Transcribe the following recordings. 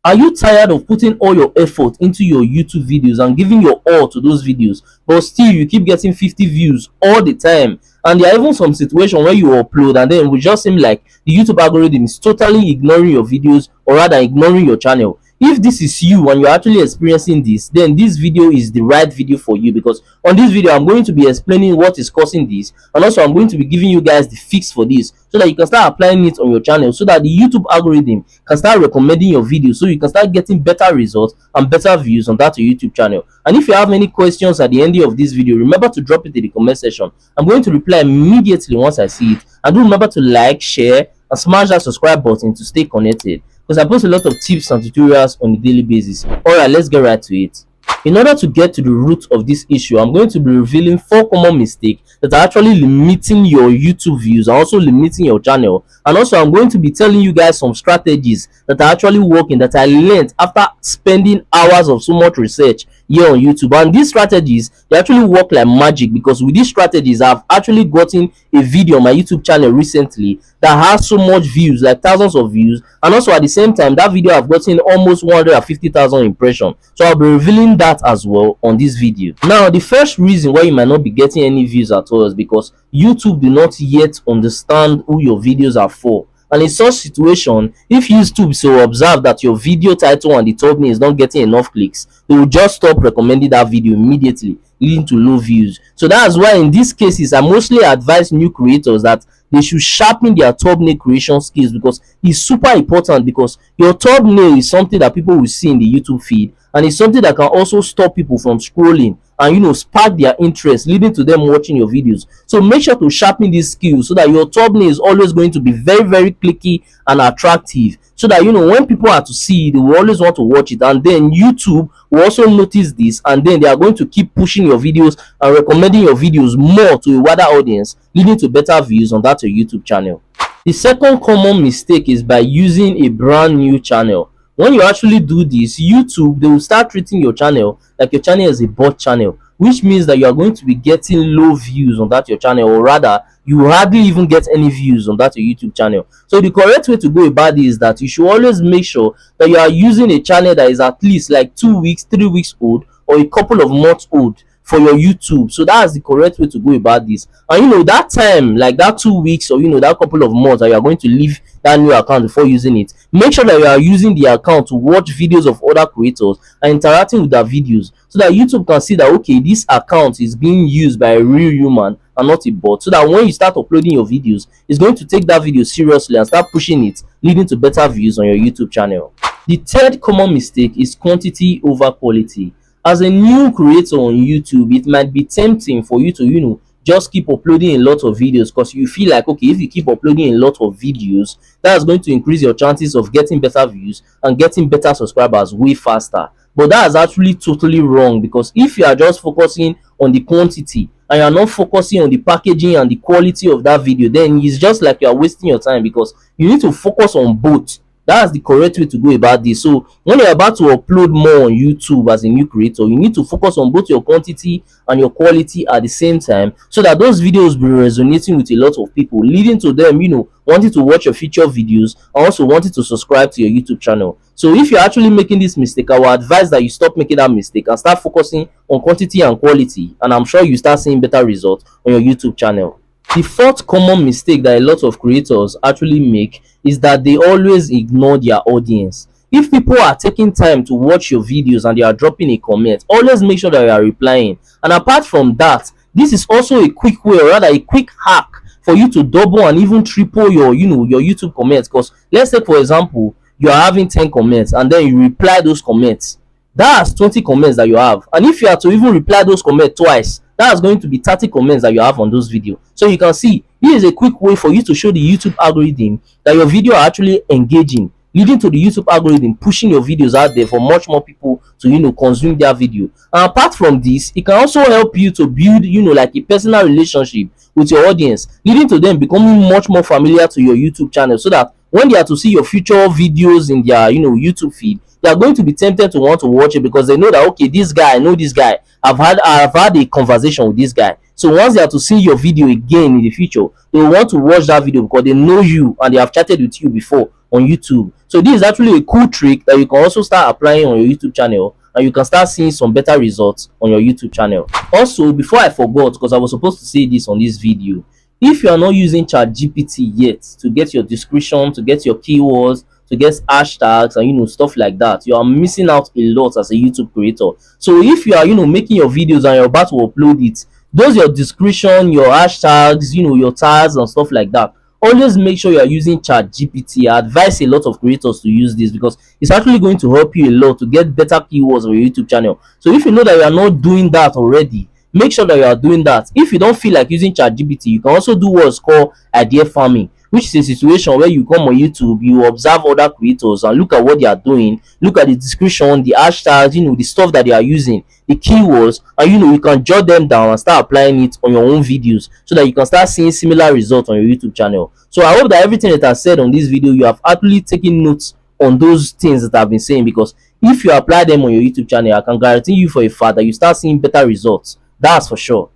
Are you tired of putting all your effort into your YouTube videos and giving your all to those videos, but still you keep getting 50 views all the time? And there are even some situation where you upload and then it will just seem like the YouTube algorithm is totally ignoring your videos, or rather ignoring your channel. If this is you and you're actually experiencing this, then this video is the right video for you, because on this video I'm going to be explaining what is causing this, and also I'm going to be giving you guys the fix for this, so that you can start applying it on your channel, so that the YouTube algorithm can start recommending your videos, so you can start getting better results and better views on that YouTube channel. And if you have any questions at the end of this video, remember to drop it in the comment section. I'm going to reply immediately once I see it. And do remember to like, share, and smash that subscribe button to stay connected, because I post a lot of tips and tutorials on a daily basis. Alright, let's get right to it. In order to get to the root of this issue, I'm going to be revealing 4 common mistakes that are actually limiting your YouTube views and also limiting your channel. And also I'm going to be telling you guys some strategies that are actually working, that I learned after spending hours of so much research here on YouTube. And these strategies, they actually work like magic, because with these strategies I've actually gotten a video on my YouTube channel recently that has so much views, like thousands of views, and also at the same time that video I've gotten almost 150,000 impressions. So I'll be revealing that as well on this video. Now, the first reason why you might not be getting any views at all is because YouTube do not yet understand who your videos are for. And in such situation, if YouTube so observe that your video title and the thumbnail is not getting enough clicks, they will just stop recommending that video immediately, leading to low views. So that's why in these cases I mostly advise new creators that they should sharpen their thumbnail creation skills, because it's super important, because your thumbnail is something that people will see in the YouTube feed, and it's something that can also stop people from scrolling and spark their interest, leading to them watching your videos. So make sure to sharpen these skills, so that your thumbnail is always going to be very, very clicky and attractive, so that when people are to see it, they will always want to watch it. And then YouTube will also notice this, and then they are going to keep pushing your videos and recommending your videos more to a wider audience, leading to better views on that your YouTube channel. The second common mistake is by using a brand new channel. When you actually do this, YouTube, they will start treating your channel like your channel is a bot channel, which means that you are going to be getting low views on that your channel, or rather you hardly even get any views on that your YouTube channel. So the correct way to go about this is that you should always make sure that you are using a channel that is at least like 2 weeks, 3 weeks old, or a couple of months old for your YouTube. So that's the correct way to go about this. And that time, like that 2 weeks, or that couple of months that you are going to leave that new account before using it, make sure that you are using the account to watch videos of other creators and interacting with their videos, so that YouTube can see that, okay, this account is being used by a real human and not a bot, so that when you start uploading your videos, it's going to take that video seriously and start pushing it, leading to better views on your YouTube channel. The third common mistake is quantity over quality. As a new creator on YouTube, it might be tempting for you to just keep uploading a lot of videos, because you feel like, okay, if you keep uploading a lot of videos, that's going to increase your chances of getting better views and getting better subscribers way faster. But that is actually totally wrong, because if you are just focusing on the quantity and you are not focusing on the packaging and the quality of that video, then it's just like you are wasting your time, because you need to focus on both. That's the correct way to go about this. So when you're about to upload more on YouTube as a new creator, you need to focus on both your quantity and your quality at the same time, so that those videos will be resonating with a lot of people, leading to them wanting to watch your future videos and also wanting to subscribe to your YouTube channel. So if you're actually making this mistake, I will advise that you stop making that mistake and start focusing on quantity and quality, and I'm sure you start seeing better results on your YouTube channel. The fourth common mistake that a lot of creators actually make is that they always ignore their audience. If people are taking time to watch your videos and they are dropping a comment, always make sure that you are replying. And apart from that, this is also a quick way, or rather a quick hack, for you to double and even triple your YouTube comments. Because let's say, for example, you are having 10 comments and then you reply those comments. That's 20 comments that you have. And if you are to even reply those comments twice, that's going to be 30 comments that you have on those videos. So you can see this is a quick way for you to show the YouTube algorithm that your video are actually engaging, leading to the YouTube algorithm pushing your videos out there for much more people to consume their video. And apart from this, it can also help you to build like a personal relationship with your audience, leading to them becoming much more familiar to your YouTube channel, so that when they are to see your future videos in their YouTube feed, they are going to be tempted to want to watch it, because they know that, okay, this guy, I know this guy, I've had a conversation with this guy. So once they are to see your video again in the future, they will want to watch that video because they know you and they have chatted with you before on YouTube. So this is actually a cool trick that you can also start applying on your YouTube channel, and you can start seeing some better results on your YouTube channel. Also, before I forgot, because I was supposed to say this on this video, if you are not using ChatGPT yet to get your description, to get your keywords, to get hashtags and stuff like that, you are missing out a lot as a YouTube creator. So if you are making your videos and you're about to upload it, those your description, your hashtags, your tags and stuff like that, always make sure you are using ChatGPT. I advise a lot of creators to use this because it's actually going to help you a lot to get better keywords on your YouTube channel. So if you know that you are not doing that already, make sure that you are doing that. If you don't feel like using ChatGPT, you can also do what's called idea farming, which is a situation where you come on YouTube, you observe other creators and look at what they are doing, look at the description, the hashtags, the stuff that they are using, the keywords, and you can jot them down and start applying it on your own videos so that you can start seeing similar results on your YouTube channel. So I hope that everything that I said on this video, you have actually taken notes on those things that I've been saying, because if you apply them on your YouTube channel, I can guarantee you for a fact that you start seeing better results. That's for sure.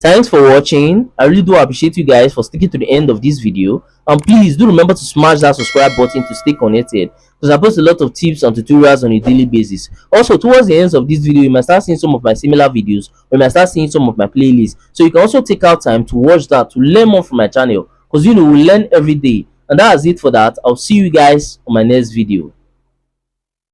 Thanks for watching. I really do appreciate you guys for sticking to the end of this video, and please do remember to smash that subscribe button to stay connected, because I post a lot of tips and tutorials on a daily basis. Also, towards the end of this video, you might start seeing some of my similar videos, or you might start seeing some of my playlists, so you can also take out time to watch that to learn more from my channel, because we learn every day. And that's it for that. I'll see you guys on my next video.